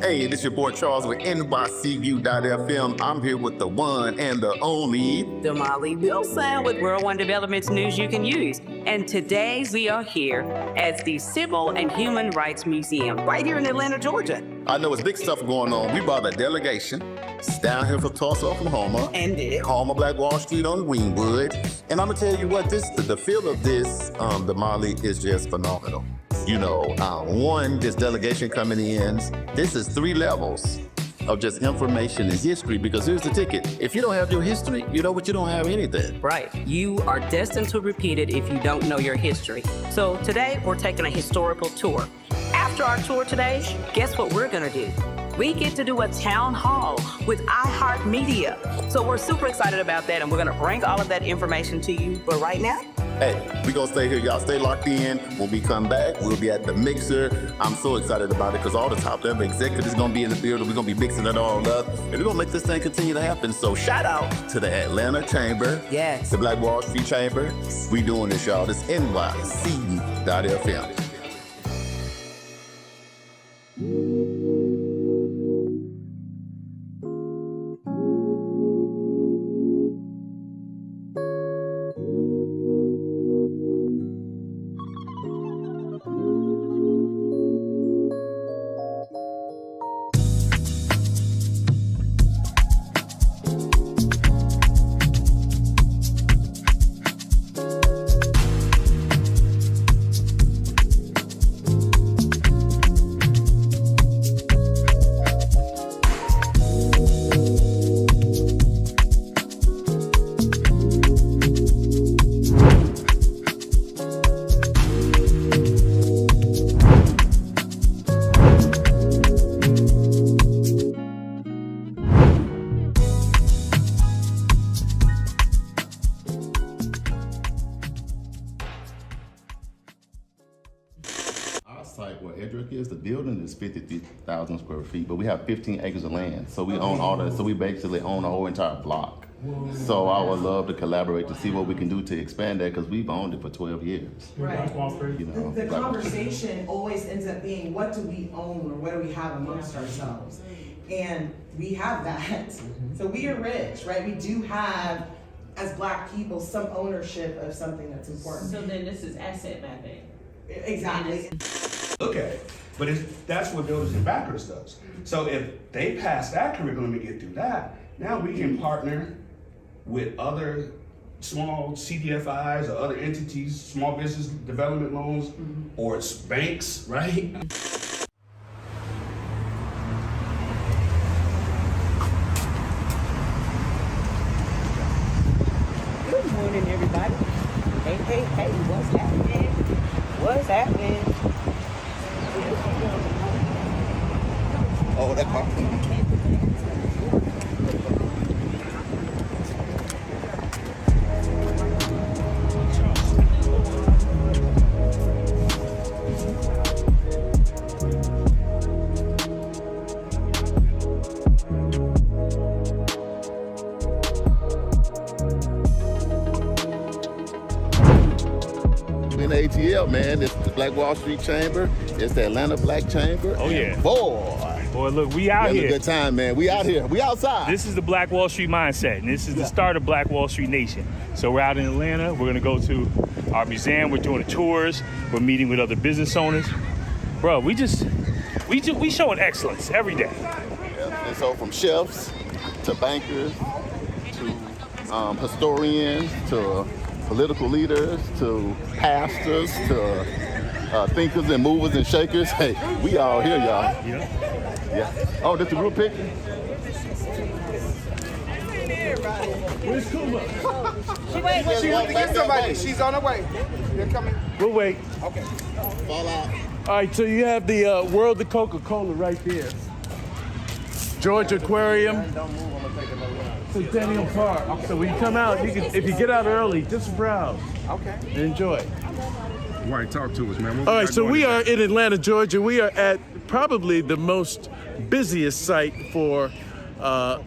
Hey, this your boy Charles with NYCView.fm. I'm here with the one and the only Damali Wilson with World One Development's News You Can Use. And today we are here at the Civil and Human Rights Museum right here in Atlanta, Georgia. I know it's big stuff going on. We brought a delegation. It's down here from Tulsa, Oklahoma. And home of Black Wall Street on Wingwood. And I'm gonna tell you what, the feel of this, Damali, is just phenomenal. You know, this delegation coming in, this is 3 levels of just information and history, because here's the ticket. If you don't have your history, you know what, you don't have anything. Right. You are destined to repeat it if you don't know your history. So today we're taking a historical tour. After our tour today, guess what we're gonna do? We get to do a town hall with iHeartMedia. So we're super excited about that, and we're gonna bring all of that information to you. But right now, hey, we gonna stay here. Y'all stay locked in. When we come back, we'll be at the mixer. I'm so excited about it because all the top level executives gonna be in the building. We're gonna be mixing it all up, and we're gonna make this thing continue to happen. So shout out to the Atlanta Chamber. Yes. The Black Wall Street Chamber. We doing this, y'all. This NYC.fm. The building is 53,000 square feet, but we have 15 acres of land. So we own all that. So we basically own the whole entire block. So I would love to collaborate to see what we can do to expand that, because we've owned it for 12 years. Right. You know, the conversation always ends up being, what do we own or what do we have amongst ourselves? And we have that. So we are rich, right? We do have, as Black people, some ownership of something that's important. So then this is asset mapping. Exactly. Look at it. But that's what Builders and Backers does. So if they pass that curriculum and get through that, now we can partner with other small CDFIs or other entities, small business development loans, or it's banks, right? good morning, everybody. Hey, what's happening? What's happening? oh, that part. In ATL, man, it's the Black Wall Street Chamber. It's the Atlanta Black Chamber. Oh yeah, boy, look, we out here. A good time, man. We out here. We outside. This is the Black Wall Street mindset, and this is the start of Black Wall Street Nation. So we're out in Atlanta. We're gonna go to our museum. We're doing tours. We're meeting with other business owners. Bro, we showing excellence every day. Yeah. And so from chefs to bankers to historians to political leaders to pastors to thinkers and movers and shakers. Hey, we all here, y'all. Yeah. Oh, this a group picture? Where's Kuma? She went to get somebody. She's on her way. They're coming. We'll wait. Okay. Fall out. All right, so you have the World of Coca-Cola right there. Georgia Aquarium. Centennial Park. Okay. So when you come out, you can, if you get out early, just browse. Okay. And enjoy. Right, talk to us, man. All right, so we are in Atlanta, Georgia. We are at probably the most busiest site for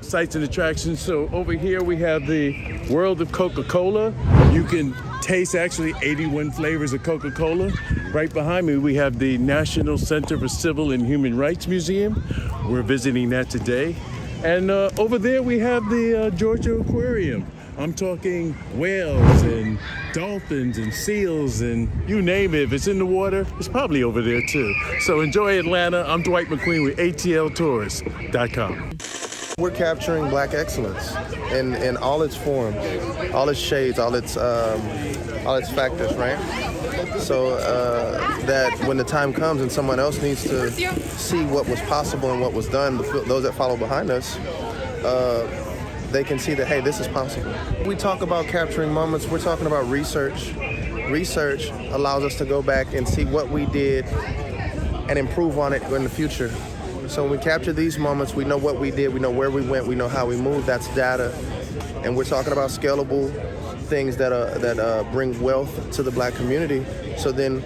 sights and attractions. So over here we have the World of Coca-Cola. You can taste actually 81 flavors of Coca-Cola. Right behind me we have the National Center for Civil and Human Rights Museum. We're visiting that today. And over there we have the Georgia Aquarium. I'm talking whales and dolphins and seals and you name it. If it's in the water, it's probably over there too. So enjoy Atlanta. I'm Dwight McQueen with ATLtours.com. We're capturing Black excellence in all its forms, all its shades, all its factors, right? So that when the time comes and someone else needs to see what was possible and what was done, those that follow behind us, they can see that, hey, this is possible. We talk about capturing moments, we're talking about research. Research allows us to go back and see what we did and improve on it in the future. So when we capture these moments, we know what we did, we know where we went, we know how we moved, that's data. And we're talking about scalable things that bring wealth to the Black community. So then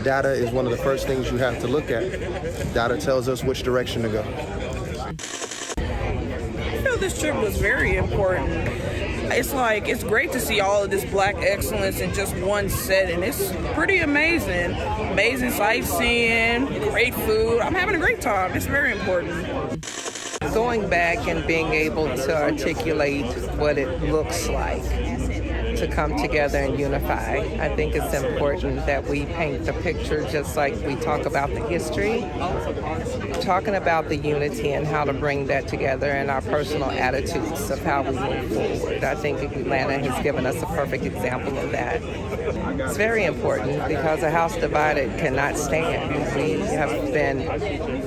data is one of the first things you have to look at. Data tells us which direction to go. This trip was very important. It's great to see all of this Black excellence in just one setting. It's pretty amazing. Amazing sightseeing, great food. I'm having a great time. It's very important. Going back and being able to articulate what it looks like to come together and unify. I think it's important that we paint the picture just like we talk about the history, talking about the unity and how to bring that together and our personal attitudes of how we move forward. I think Atlanta has given us a perfect example of that. It's very important because a house divided cannot stand. We have been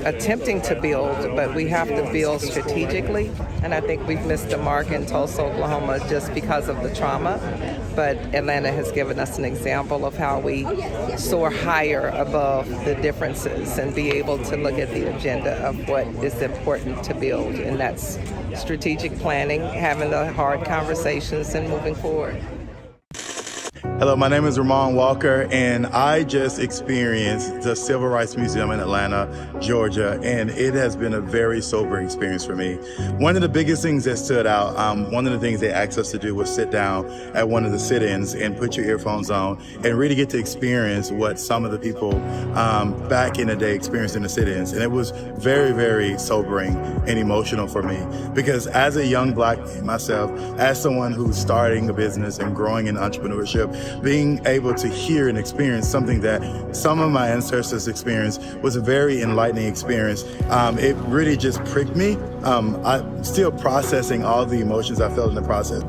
attempting to build, but we have to build strategically, and I think we've missed the mark in Tulsa, Oklahoma just because of the trauma. But Atlanta has given us an example of how we soar higher above the differences and be able to look at the agenda of what is important to build, and that's strategic planning, having the hard conversations, and moving forward. Hello, my name is Ramon Walker, and I just experienced the Civil Rights Museum in Atlanta, Georgia, and it has been a very sobering experience for me. One of the biggest things that stood out, one of the things they asked us to do was sit down at one of the sit-ins and put your earphones on and really get to experience what some of the people back in the day experienced in the sit-ins. And it was very, very sobering and emotional for me because as a young Black man myself, as someone who's starting a business and growing in entrepreneurship, being able to hear and experience something that some of my ancestors experienced was a very enlightening experience. It really just pricked me. I'm still processing all the emotions I felt in the process.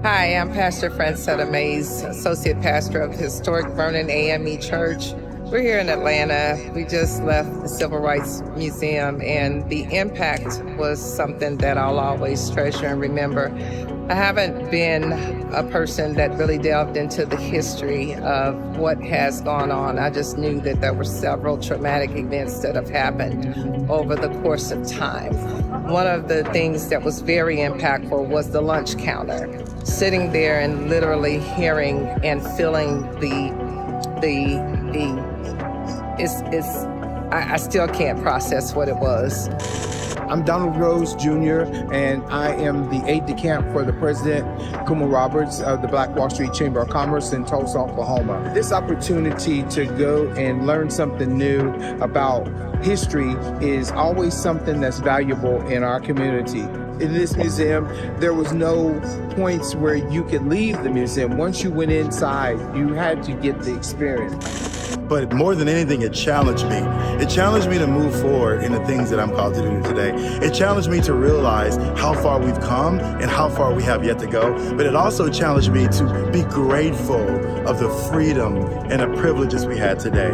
Hi, I'm Pastor Francetta Mays, Associate Pastor of Historic Vernon AME Church. We're here in Atlanta. We just left the Civil Rights Museum, and the impact was something that I'll always treasure and remember. I haven't been a person that really delved into the history of what has gone on. I just knew that there were several traumatic events that have happened over the course of time. One of the things that was very impactful was the lunch counter. Sitting there and literally hearing and feeling I still can't process what it was. I'm Donald Rose Jr., and I am the aide-de-camp for the President, Kumo Roberts, of the Black Wall Street Chamber of Commerce in Tulsa, Oklahoma. This opportunity to go and learn something new about history is always something that's valuable in our community. In this museum, there was no points where you could leave the museum. Once you went inside, you had to get the experience. But more than anything, it challenged me. It challenged me to move forward in the things that I'm called to do today. It challenged me to realize how far we've come and how far we have yet to go. But it also challenged me to be grateful of the freedom and the privileges we had today.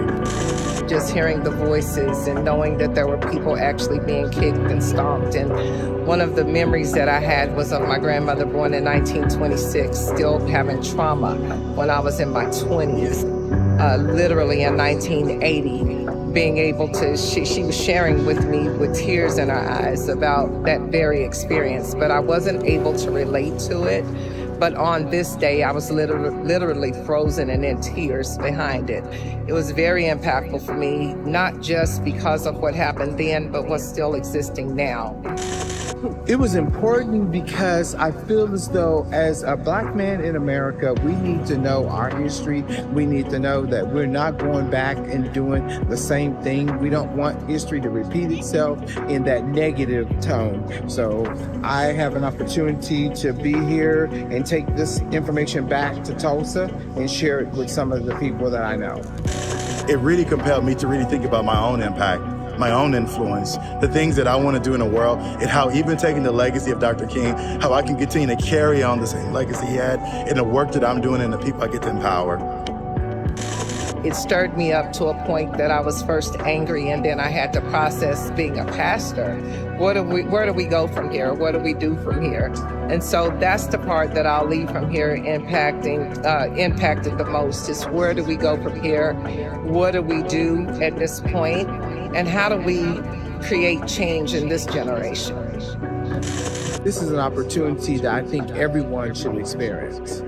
Just hearing the voices and knowing that there were people actually being kicked and stomped. And one of the memories that I had was of my grandmother born in 1926, still having trauma when I was in my 20s. Literally in 1980, being able to, she was sharing with me with tears in her eyes about that very experience, but I wasn't able to relate to it. But on this day, I was literally frozen and in tears behind it. It was very impactful for me, not just because of what happened then, but what's still existing now. It was important because I feel as though as a black man in America, we need to know our history. We need to know that we're not going back and doing the same thing. We don't want history to repeat itself in that negative tone. So I have an opportunity to be here and take this information back to Tulsa and share it with some of the people that I know. It really compelled me to really think about my own impact, my own influence, the things that I want to do in the world, and how even taking the legacy of Dr. King, how I can continue to carry on the same legacy he had in the work that I'm doing and the people I get to empower. It stirred me up to a point that I was first angry, and then I had to process being a pastor. Where do we go from here? What do we do from here? And so that's the part that I'll leave from here impacted the most, is where do we go from here? What do we do at this point? And how do we create change in this generation? This is an opportunity that I think everyone should experience.